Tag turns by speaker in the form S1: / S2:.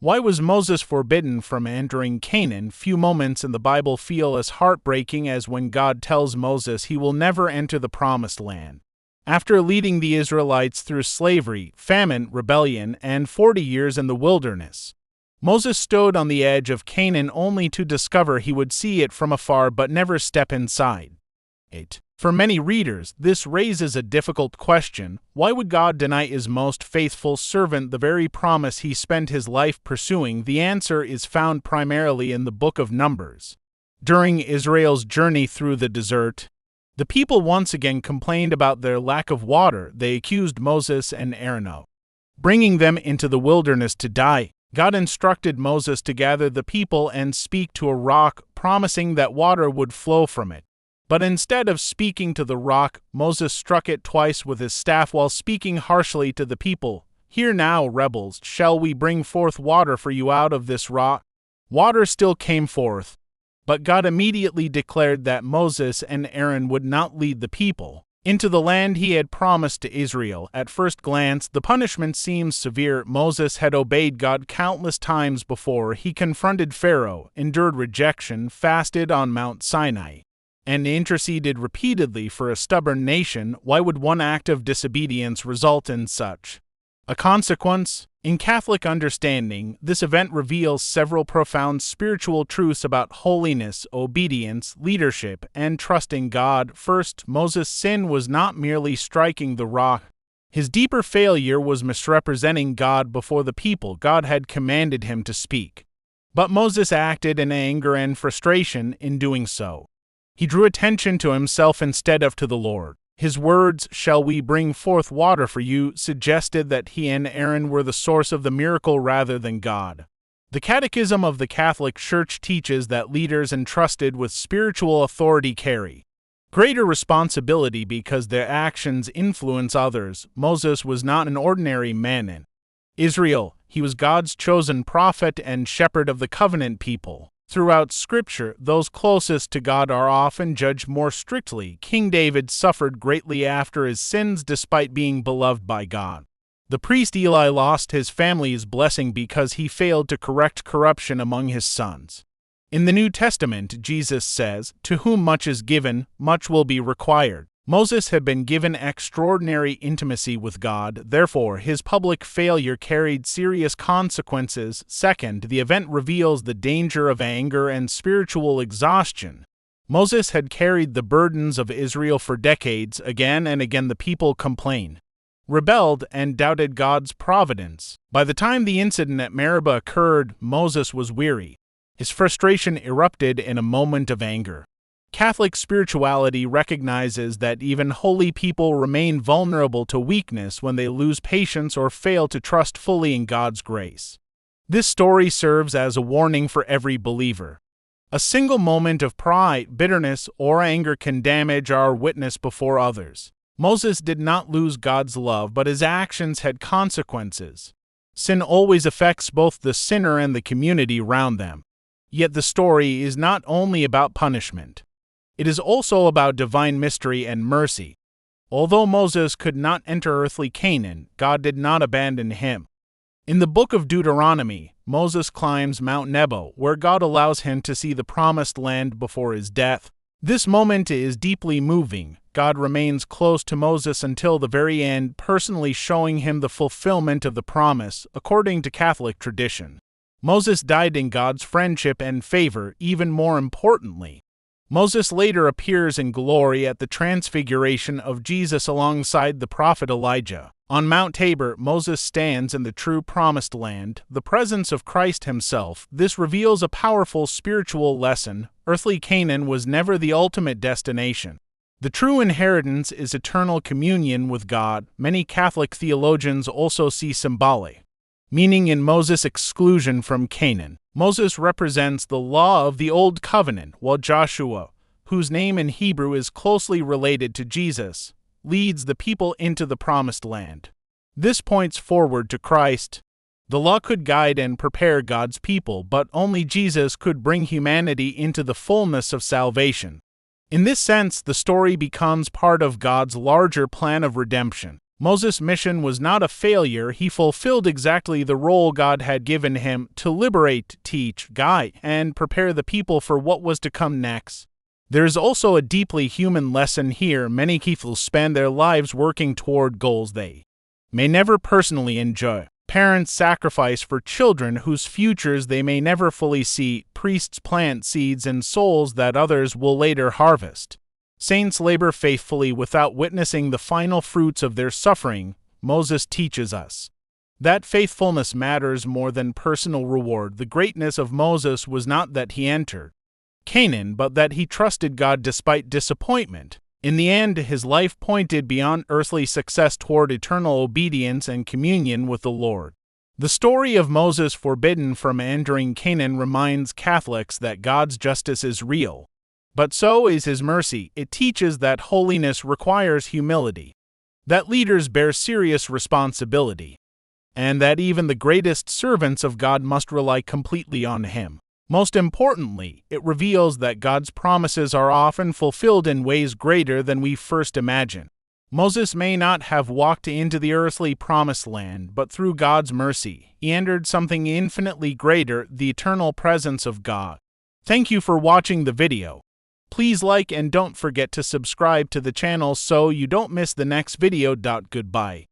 S1: Why was Moses forbidden from entering Canaan? Few moments in the Bible feel as heartbreaking as when God tells Moses he will never enter the Promised Land. After leading the Israelites through slavery, famine, rebellion, and 40 years in the wilderness, Moses stood on the edge of Canaan only to discover he would see it from afar but never step inside it. For many readers, this raises a difficult question. Why would God deny his most faithful servant the very promise he spent his life pursuing? The answer is found primarily in the book of Numbers. During Israel's journey through the desert, the people once again complained about their lack of water. They accused Moses and Aaron of bringing them into the wilderness to die. God instructed Moses to gather the people and speak to a rock, promising that water would flow from it. But instead of speaking to the rock, Moses struck it twice with his staff while speaking harshly to the people. "Hear now, rebels, shall we bring forth water for you out of this rock?" Water still came forth, but God immediately declared that Moses and Aaron would not lead the people into the land he had promised to Israel. At first glance, the punishment seems severe. Moses had obeyed God countless times before. He confronted Pharaoh, endured rejection, fasted on Mount Sinai, and interceded repeatedly for a stubborn nation. Why would one act of disobedience result in such a consequence? In Catholic understanding, this event reveals several profound spiritual truths about holiness, obedience, leadership, and trusting God. First, Moses' sin was not merely striking the rock. His deeper failure was misrepresenting God before the people. God had commanded him to speak, but Moses acted in anger and frustration in doing so. He drew attention to himself instead of to the Lord. His words, "Shall we bring forth water for you?" suggested that he and Aaron were the source of the miracle rather than God. The Catechism of the Catholic Church teaches that leaders entrusted with spiritual authority carry greater responsibility because their actions influence others. Moses was not an ordinary man in Israel. He was God's chosen prophet and shepherd of the covenant people. Throughout Scripture, those closest to God are often judged more strictly. King David suffered greatly after his sins despite being beloved by God. The priest Eli lost his family's blessing because he failed to correct corruption among his sons. In the New Testament, Jesus says, "To whom much is given, much will be required." Moses had been given extraordinary intimacy with God, therefore his public failure carried serious consequences. Second, the event reveals the danger of anger and spiritual exhaustion. Moses had carried the burdens of Israel for decades. Again and again the people complained, rebelled, and doubted God's providence. By the time the incident at Meribah occurred, Moses was weary. His frustration erupted in a moment of anger. Catholic spirituality recognizes that even holy people remain vulnerable to weakness when they lose patience or fail to trust fully in God's grace. This story serves as a warning for every believer. A single moment of pride, bitterness, or anger can damage our witness before others. Moses did not lose God's love, but his actions had consequences. Sin always affects both the sinner and the community around them. Yet the story is not only about punishment. It is also about divine mystery and mercy. Although Moses could not enter earthly Canaan, God did not abandon him. In the book of Deuteronomy, Moses climbs Mount Nebo, where God allows him to see the promised land before his death. This moment is deeply moving. God remains close to Moses until the very end, personally showing him the fulfillment of the promise, according to Catholic tradition. Moses died in God's friendship and favor. Even more importantly, Moses later appears in glory at the transfiguration of Jesus alongside the prophet Elijah. On Mount Tabor, Moses stands in the true promised land, the presence of Christ himself. This reveals a powerful spiritual lesson. Earthly Canaan was never the ultimate destination. The true inheritance is eternal communion with God. Many Catholic theologians also see symbolic meaning in Moses' exclusion from Canaan. Moses represents the law of the Old Covenant, while Joshua, whose name in Hebrew is closely related to Jesus, leads the people into the Promised Land. This points forward to Christ. The law could guide and prepare God's people, but only Jesus could bring humanity into the fullness of salvation. In this sense, the story becomes part of God's larger plan of redemption. Moses' mission was not a failure. He fulfilled exactly the role God had given him to liberate, teach, guide, and prepare the people for what was to come next. There is also a deeply human lesson here. Many people spend their lives working toward goals they may never personally enjoy. Parents sacrifice for children whose futures they may never fully see. Priests plant seeds in souls that others will later harvest. Saints labor faithfully without witnessing the final fruits of their suffering. Moses teaches us that faithfulness matters more than personal reward. The greatness of Moses was not that he entered Canaan, but that he trusted God despite disappointment. In the end, his life pointed beyond earthly success toward eternal obedience and communion with the Lord. The story of Moses forbidden from entering Canaan reminds Catholics that God's justice is real, but so is his mercy. It teaches that holiness requires humility, that leaders bear serious responsibility, and that even the greatest servants of God must rely completely on him. Most importantly, it reveals that God's promises are often fulfilled in ways greater than we first imagine. Moses may not have walked into the earthly promised land, but through God's mercy, he entered something infinitely greater, the eternal presence of God. Thank you for watching the video. Please like and don't forget to subscribe to the channel so you don't miss the next video. Goodbye.